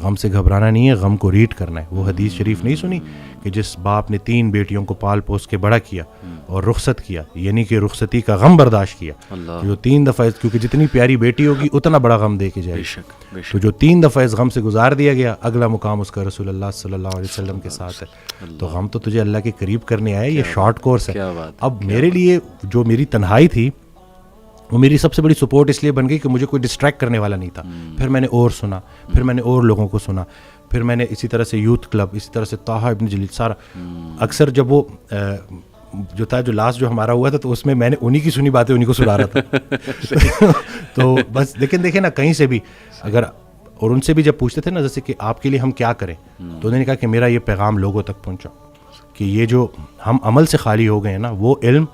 غم سے گھبرانا نہیں ہے, غم کو ریڈ کرنا ہے. وہ حدیث شریف نہیں سنی کہ جس باپ نے 3 بیٹیوں کو پال پوس کے بڑا کیا اور رخصت کیا, یعنی کہ رخصتی کا غم برداشت کیا, جو 3 دفعہ, کیونکہ جتنی پیاری بیٹی ہوگی اتنا بڑا غم دے کے جائے گی, تو جو 3 دفعہ اس غم سے گزار دیا گیا, اگلا مقام اس کا رسول اللہ صلی اللہ علیہ وسلم کے ساتھ ہے. تو غم تو تجھے اللہ کے قریب کرنے آئے, یہ شارٹ کورس ہے. اب میرے لیے جو میری تنہائی تھی وہ میری سب سے بڑی سپورٹ اس لیے بن گئی کہ مجھے کوئی ڈسٹریکٹ کرنے والا نہیں تھا. پھر میں نے اور سنا, پھر میں نے اور لوگوں کو سنا, پھر میں نے اسی طرح سے یوتھ کلب, اسی طرح سے طٰہٰ ابن جلیل, سارا اکثر جب وہ جو تھا, جو لاسٹ جو ہمارا ہوا تھا, تو اس میں نے انہی کی سنی باتیں انہی کو سنا رہا تھا. تو بس لیکن دیکھیں نا, کہیں سے بھی اگر, اور ان سے بھی جب پوچھتے تھے نا جیسے کہ آپ کے لیے ہم کیا کریں, تو انہوں نے کہا کہ میرا یہ پیغام لوگوں تک پہنچاؤ کہ یہ جو ہم عمل سے خالی ہو گئے ہیں نا, وہ علم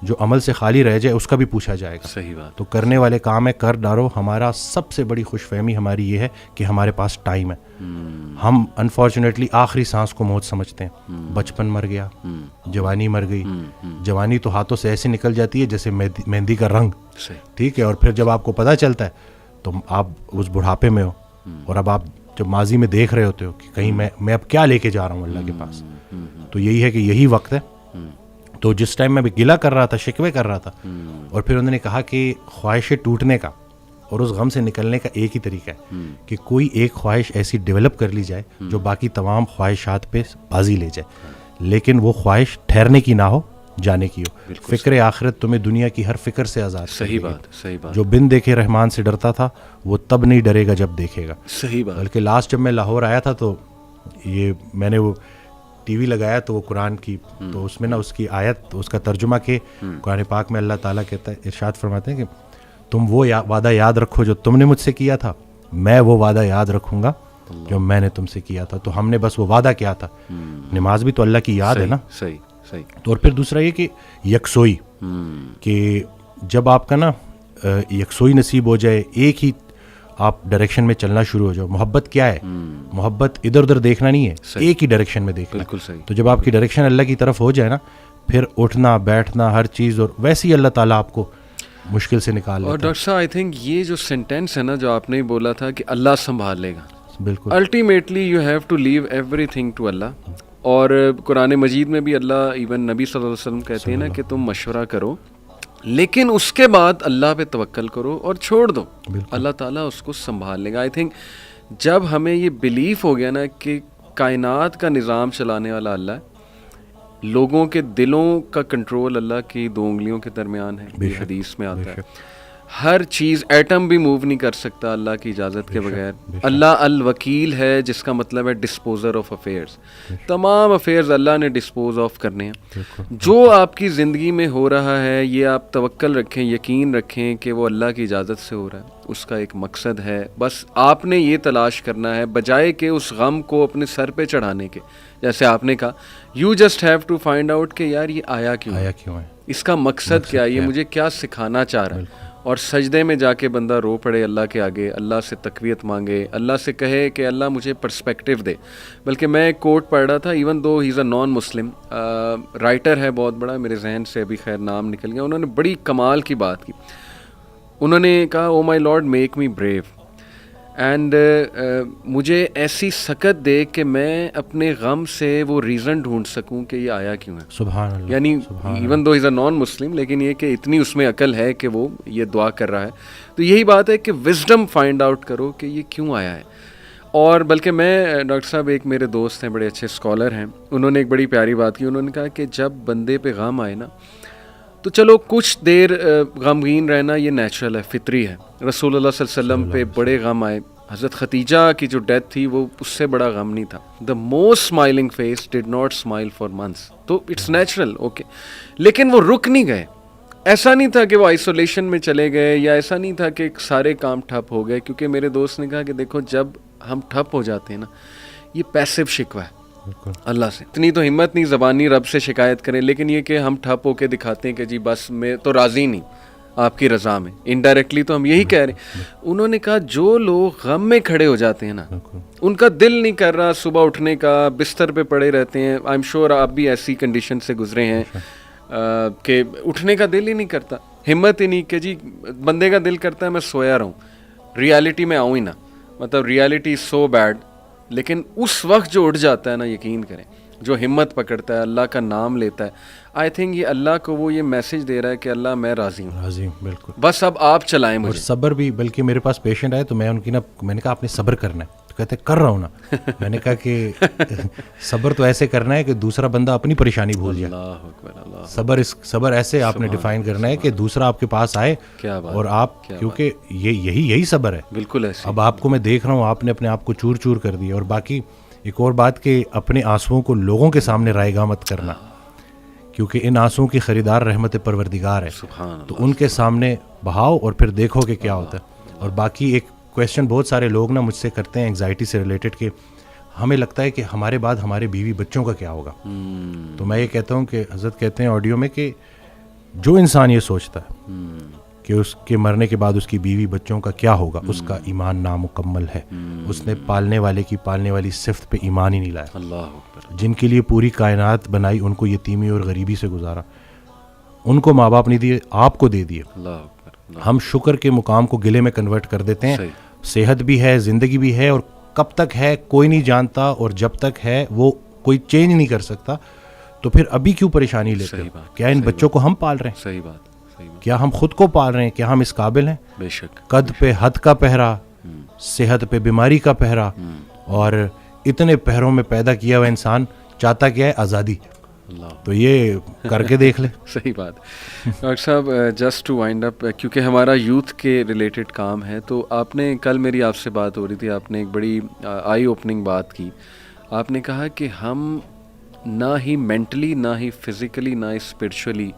جو عمل سے خالی رہ جائے اس کا بھی پوچھا جائے گا. صحیح بات. تو کرنے والے کام ہے, کر ڈالو. ہمارا سب سے بڑی خوش فہمی ہماری یہ ہے کہ ہمارے پاس ٹائم ہے. ہم انفارچونیٹلی آخری سانس کو موت سمجھتے ہیں. بچپن مر گیا, جوانی مر گئی. جوانی تو ہاتھوں سے ایسے نکل جاتی ہے جیسے مہندی کا رنگ, ٹھیک ہے, اور پھر جب آپ کو پتہ چلتا ہے تو آپ اس بڑھاپے میں ہو, اور اب آپ جب ماضی میں دیکھ رہے ہوتے ہو کہ کہیں میں اب کیا لے کے جا رہا ہوں اللہ کے پاس. تو یہی ہے کہ یہی وقت ہے. تو جس ٹائم میں گلہ کر رہا تھا, شکوے کر رہا تھا, اور پھر انہوں نے کہا کہ خواہشیں ٹوٹنے کا اور اس غم سے نکلنے کا ایک ہی طریقہ ہے کہ کوئی ایک خواہش ایسی ڈیولپ کر لی جائے جو باقی تمام خواہشات پہ بازی لے جائے, لیکن وہ خواہش ٹھہرنے کی نہ ہو, جانے کی ہو. فکر آخرت تمہیں دنیا کی ہر فکر سے آزاد. صحیح بات, صحیح بات. جو بن دیکھے رحمان سے ڈرتا تھا وہ تب نہیں ڈرے گا جب دیکھے گا. صحیح بات. بلکہ لاسٹ جب میں لاہور آیا تھا تو یہ میں نے وہ ٹی وی لگایا تو وہ قرآن کی, تو اس میں نا اس کی آیت, اس کا ترجمہ کہ قرآن پاک میں اللہ تعالیٰ کہتا ہے, ارشاد فرماتے ہیں کہ تم وہ وعدہ یاد رکھو جو تم نے مجھ سے کیا تھا, میں وہ وعدہ یاد رکھوں گا جو میں نے تم سے کیا تھا. تو ہم نے بس وہ وعدہ کیا تھا. نماز بھی تو اللہ کی یاد ہے نا. صحیح صحیح. تو اور پھر دوسرا یہ کہ یکسوئی, کہ جب آپ کا نا یکسوئی نصیب ہو جائے, ایک ہی آپ ڈائریکشن میں چلنا شروع ہو جاؤ. محبت کیا ہے؟ محبت ادھر ادھر دیکھنا نہیں ہے, ایک ہی ڈائریکشن میں دیکھنا. بالکل صحیح. تو جب آپ کی ڈائریکشن اللہ کی طرف ہو جائے نا, پھر اٹھنا بیٹھنا ہر چیز, اور ویسے ہی اللہ تعالیٰ آپ کو مشکل سے نکال لیتا ہے. اور ڈاکٹر صاحب آئی تھنک یہ جو سینٹینس ہے نا جو آپ نے بولا تھا کہ اللہ سنبھال لے گا, بالکل ultimately you have to leave everything to Allah. اور قرآن مجید میں بھی اللہ, ایون نبی صلی اللہ علیہ وسلم کہتے ہیں نا کہ تم مشورہ کرو, لیکن اس کے بعد اللہ پہ توکل کرو اور چھوڑ دو, اللہ تعالیٰ اس کو سنبھال لے گا. آئی تھنک جب ہمیں یہ بلیف ہو گیا نا کہ کائنات کا نظام چلانے والا اللہ ہے, لوگوں کے دلوں کا کنٹرول اللہ کی 2 انگلیوں کے درمیان ہے, یہ حدیث میں آتا ہے. ہر چیز, ایٹم بھی موو نہیں کر سکتا اللہ کی اجازت کے بغیر. اللہ الوکیل ہے, جس کا مطلب ہے ڈسپوزر آف افیئرس. تمام افیئرز اللہ نے ڈسپوز آف کرنے ہیں. جو آپ کی زندگی میں ہو رہا ہے یہ آپ توکل رکھیں, یقین رکھیں کہ وہ اللہ کی اجازت سے ہو رہا ہے, اس کا ایک مقصد ہے. بس آپ نے یہ تلاش کرنا ہے, بجائے کہ اس غم کو اپنے سر پہ چڑھانے کے, جیسے آپ نے کہا, you just have to find out کہ یار یہ آیا کیوں ہے, اس کا مقصد کیا ہے, یہ مجھے کیا سکھانا چاہ رہا ہے. اور سجدے میں جا کے بندہ رو پڑے اللہ کے آگے, اللہ سے تقویت مانگے, اللہ سے کہے کہ اللہ مجھے پرسپیکٹیو دے. بلکہ میں ایک کوٹ پڑھ رہا تھا, ایون دو ہی از اے نان مسلم رائٹر ہے بہت بڑا, میرے ذہن سے ابھی خیر نام نکل گیا, انہوں نے بڑی کمال کی بات کی. انہوں نے کہا, oh my lord make me brave, and مجھے ایسی سکت دے کہ میں اپنے غم سے وہ ریزن ڈھونڈ سکوں کہ یہ آیا کیوں ہے. سبحان اللہ. یعنی ایون دو از اے نان مسلم, لیکن یہ کہ اتنی اس میں عقل ہے کہ وہ یہ دعا کر رہا ہے. تو یہی بات ہے کہ وزڈم فائنڈ آؤٹ کرو کہ یہ کیوں آیا ہے. اور بلکہ میں, ڈاکٹر صاحب ایک میرے دوست ہیں, بڑے اچھے اسکالر ہیں, انہوں نے ایک بڑی پیاری بات کی. انہوں نے کہا کہ جب بندے پہ غم آئے نا, تو چلو کچھ دیر غمگین رہنا یہ نیچرل ہے, فطری ہے. رسول اللہ صلی اللہ علیہ وسلم پہ بڑے غم آئے. حضرت خدیجہ کی جو ڈیتھ تھی وہ اس سے بڑا غم نہیں تھا. The most smiling face did not smile for months. تو اٹس نیچرل, اوکے. لیکن وہ رک نہیں گئے. ایسا نہیں تھا کہ وہ آئسولیشن میں چلے گئے, یا ایسا نہیں تھا کہ سارے کام ٹھپ ہو گئے. کیونکہ میرے دوست نے کہا کہ دیکھو جب ہم ٹھپ ہو جاتے ہیں نا, یہ پیسو شکوہ ہے اللہ سے. اتنی تو ہمت نہیں زبانی رب سے شکایت کریں, لیکن یہ کہ ہم ٹھپ ہو کے دکھاتے ہیں کہ جی بس میں تو راضی نہیں آپ کی رضا میں, انڈائریکٹلی تو ہم یہی کہہ رہے ہیں. انہوں نے کہا جو لوگ غم میں کھڑے ہو جاتے ہیں نا, ان کا دل نہیں کر رہا صبح اٹھنے کا, بستر پہ پڑے رہتے ہیں. آئی ایم شیور آپ بھی ایسی کنڈیشن سے گزرے ہیں کہ اٹھنے کا دل ہی نہیں کرتا, ہمت ہی نہیں کہ جی, بندے کا دل کرتا ہے میں سویا رہوں, ریالٹی میں آؤں ہی نا. مطلب ریالٹی از سو بیڈ لیکن اس وقت جو اٹھ جاتا ہے نا, یقین کریں, جو ہمت پکڑتا ہے, اللہ کا نام لیتا ہے, آئی تھنک یہ اللہ کو وہ یہ میسج دے رہا ہے کہ اللہ میں راضی ہوں, راضی ہوں, بالکل, بس اب آپ چلائیں مجھے. اور صبر بھی, بلکہ میرے پاس پیشنٹ آئے تو میں ان کی میں نے کہا آپ نے صبر کرنا ہے, تو کہتے کر رہا ہوں نا. میں نے کہا کہ صبر تو ایسے کرنا ہے کہ دوسرا بندہ اپنی پریشانی بھول جائے. اللہ اکبر, اللہ, صبر ایسے آپ نے ڈیفائن کرنا ہے کہ دوسرا آپ کے پاس آئے اور آپ, کیونکہ یہی صبر ہے. بالکل ایسے. اب آپ کو میں دیکھ رہا ہوں, آپ نے اپنے آپ کو چور چور کر دیا. اور باقی ایک اور بات کہ اپنے آنسوؤں کو لوگوں کے سامنے رائیگاں مت کرنا, کیونکہ ان آنسوؤں کی خریدار رحمت پروردگار ہے, تو ان کے سامنے بہاؤ اور پھر دیکھو کہ کیا ہوتا ہے. اور باقی ایک کویسچن بہت سارے لوگ نا مجھ سے کرتے ہیں انگزائٹی سے ریلیٹڈ, کہ ہمیں لگتا ہے کہ ہمارے بعد ہمارے بیوی بچوں کا کیا ہوگا. تو میں یہ کہتا ہوں کہ حضرت کہتے ہیں آڈیو میں کہ جو انسان یہ سوچتا ہے کہ اس کے مرنے کے بعد اس کی بیوی بچوں کا کیا ہوگا, اس کا ایمان نامکمل ہے. اس نے پالنے والے کی پالنے والی صفت پہ ایمان ہی نہیں لایا. اللہ اکبر. جن کے لیے پوری کائنات بنائی, ان کو یتیمی اور غریبی سے گزارا, ان کو ماں باپ نہیں دیے, آپ کو دے دیے. اللہ اکبر. ہم شکر کے مقام کو گلے میں کنورٹ کر دیتے ہیں. صحت بھی ہے, زندگی بھی ہے, اور کب تک ہے کوئی نہیں جانتا, اور جب تک ہے وہ کوئی چینج نہیں کر سکتا. تو پھر ابھی کیوں پریشانی لیتے ہیں؟ کیا ان بچوں کو ہم پال رہے ہیں؟ صحیح بات. کیا ہم خود کو پال رہے ہیں؟ کیا ہم اس قابل ہیں؟ بے شک. قد پہ حد کا پہرا, صحت پہ بیماری کا پہرا, اور اتنے پہروں میں پیدا کیا ہوا انسان چاہتا کیا ہے؟ آزادی. تو یہ کر کے دیکھ لے. صحیح بات. ڈاکٹر صاحب, جسٹ ٹو وائنڈ اپ, کیونکہ ہمارا یوتھ کے ریلیٹڈ کام ہے, تو آپ نے کل میری آپ سے بات ہو رہی تھی, آپ نے ایک بڑی آئی اوپننگ بات کی. آپ نے کہا کہ ہم نہ ہی مینٹلی, نہ ہی فزیکلی, نہ ہی اسپرچولی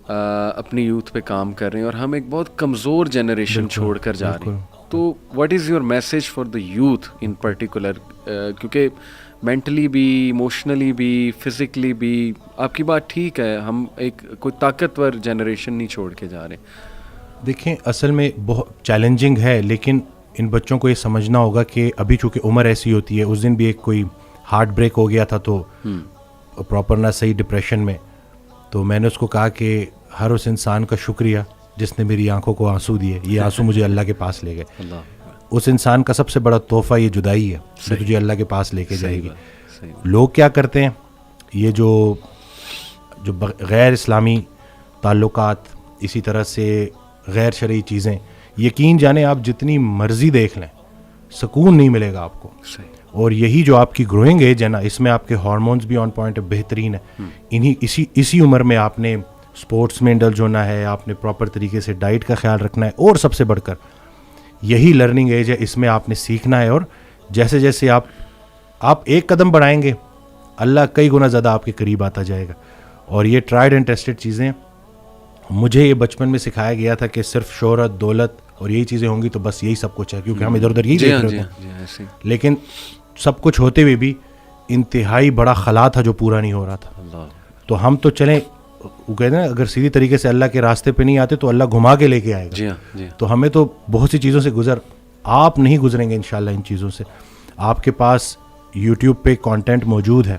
اپنی یوتھ پہ کام کر رہے ہیں, اور ہم ایک بہت کمزور جنریشن چھوڑ کر جا رہے ہیں. تو what is your message for the youth in particular, کیونکہ مینٹلی بھی, ایموشنلی بھی, فزیکلی بھی, آپ کی بات ٹھیک ہے, ہم ایک کوئی طاقتور جنریشن نہیں چھوڑ کے جا رہے. دیکھیں, اصل میں بہت چیلنجنگ ہے, لیکن ان بچوں کو یہ سمجھنا ہوگا کہ ابھی چونکہ عمر ایسی ہوتی ہے. اس دن بھی ایک کوئی ہارٹ بریک ہو گیا تھا, تو پراپر نہ صحیح ڈپریشن میں, تو میں نے اس کو کہا کہ ہر اس انسان کا شکریہ جس نے میری آنکھوں کو آنسو دیے. یہ آنسو مجھے اللہ کے پاس لے گئے. اس انسان کا سب سے بڑا تحفہ یہ جدائی ہے جو تجھے اللہ کے پاس لے کے جائے گی. لوگ کیا کرتے ہیں, یہ جو غیر اسلامی تعلقات, اسی طرح سے غیر شرعی چیزیں, یقین جانیں آپ جتنی مرضی دیکھ لیں, سکون نہیں ملے گا آپ کو. اور یہی جو آپ کی گروئنگ ایج ہے نا, اس میں آپ کے ہارمونز بھی آن پوائنٹ بہترین ہے. اسی عمر میں آپ نے اسپورٹس میں انڈلج ہونا ہے, آپ نے پراپر طریقے سے ڈائٹ کا خیال رکھنا ہے, اور سب سے بڑھ کر یہی لرننگ ایج ہے, اس میں آپ نے سیکھنا ہے. اور جیسے جیسے آپ ایک قدم بڑھائیں گے, اللہ کئی گنا زیادہ آپ کے قریب آتا جائے گا. اور یہ ٹرائیڈ اینڈ ٹیسٹڈ چیزیں, مجھے یہ بچپن میں سکھایا گیا تھا کہ صرف شہرت, دولت اور یہی چیزیں ہوں گی تو بس یہی سب کچھ ہے, کیونکہ ہم ادھر ادھر یہی دیکھ رہے تھے. لیکن سب کچھ ہوتے ہوئے بھی انتہائی بڑا خلا تھا جو پورا نہیں ہو رہا تھا. تو ہم تو چلیں, وہ کہتے ہیں نا, اگر سیدھی طریقے سے اللہ کے راستے پہ نہیں آتے تو اللہ گھما کے لے کے آئے گا. تو ہمیں تو بہت سی چیزوں سے آپ نہیں گزریں گے انشاءاللہ ان چیزوں سے. آپ کے پاس یوٹیوب پہ کانٹینٹ موجود ہے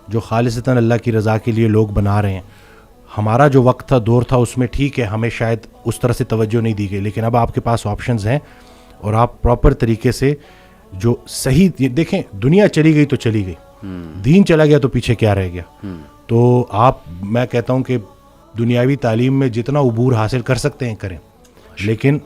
جو خالصتاً اللہ کی رضا کے لیے لوگ بنا رہے ہیں. ہمارا جو وقت تھا, دور تھا, اس میں ٹھیک ہے ہمیں شاید اس طرح سے توجہ نہیں دی گئی, لیکن اب آپ کے پاس آپشنز ہیں, اور آپ پراپر طریقے سے جو صحیح, دیکھیں دنیا چلی گئی تو چلی گئی, دین چلا گیا تو پیچھے کیا رہ گیا. تو میں کہتا ہوں کہ دنیاوی تعلیم میں جتنا عبور حاصل کر سکتے ہیں کریں, لیکن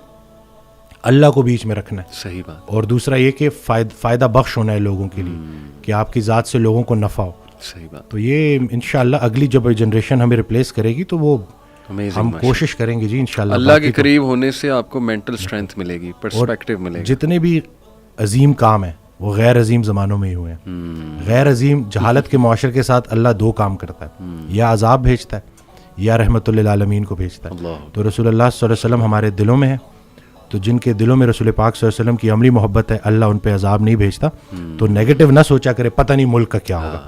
اللہ کو بیچ میں رکھنا ہے. صحیح بات. اور دوسرا یہ کہ فائدہ بخش ہونا ہے لوگوں کے لیے, کہ آپ کی ذات سے لوگوں کو نفع ہو. صحیح بات. تو یہ انشاءاللہ اگلی جب جنریشن ہمیں ریپلیس کرے گی تو وہ ہم کوشش کریں گے جی انشاءاللہ. اللہ کے قریب ہونے سے آپ کو مینٹل اسٹرینتھ ملے گی, پرسپیکٹیو ملے گا. جتنے بھی عظیم کام ہیں وہ غیر عظیم زمانوں میں ہی ہوئے ہیں. غیر عظیم جہالت کے معاشرے کے ساتھ اللہ دو کام کرتا ہے, یا عذاب بھیجتا ہے یا رحمت للعالمین کو بھیجتا ہے. تو رسول اللہ صلی اللہ علیہ وسلم ہمارے دلوں میں ہے, تو جن کے دلوں میں رسول پاک صلی اللہ علیہ وسلم کی عملی محبت ہے, اللہ ان پہ عذاب نہیں بھیجتا. تو نیگیٹو نہ سوچا کرے, پتہ نہیں ملک کا کیا ہوگا,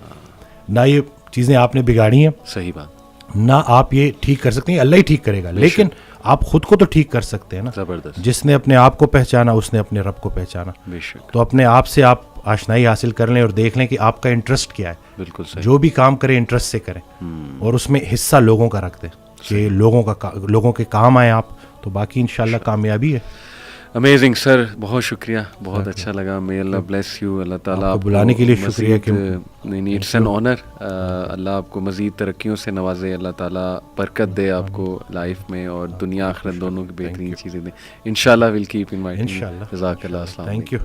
نہ یہ چیزیں آپ نے بگاڑی ہیں. صحیح بات. نہ آپ یہ ٹھیک کر سکتے ہیں, اللہ ہی ٹھیک کرے گا, لیکن آپ خود کو تو ٹھیک کر سکتے ہیں نا. زبردست. جس نے اپنے آپ کو پہچانا اس نے اپنے رب کو پہچانا. بے شک. تو اپنے آپ سے آپ آشنائی حاصل کر لیں اور دیکھ لیں کہ آپ کا انٹرسٹ کیا ہے. بالکل صحیح. جو بھی کام کریں انٹرسٹ سے کریں, اور اس میں حصہ لوگوں کا رکھ دیں کہ لوگوں کے کام آئیں آپ, تو باقی انشاءاللہ کامیابی ہے. امیزنگ سر, بہت شکریہ, بہت اچھا لگا. may اللہ bless you, اللہ تعالیٰ آپ کو بلانے کے لیے شکریہ کہ نہیں, اٹس این آنر. اللہ آپ کو مزید ترقیوں سے نوازے, اللہ تعالیٰ برکت دے آپ کو لائف میں, اور دنیا آخرت دونوں کی بہترین چیزیں دیں انشاءاللہ. Will keep inviting. انشاءاللہ. جزاک اللہ. السلام علیکم. Thank you.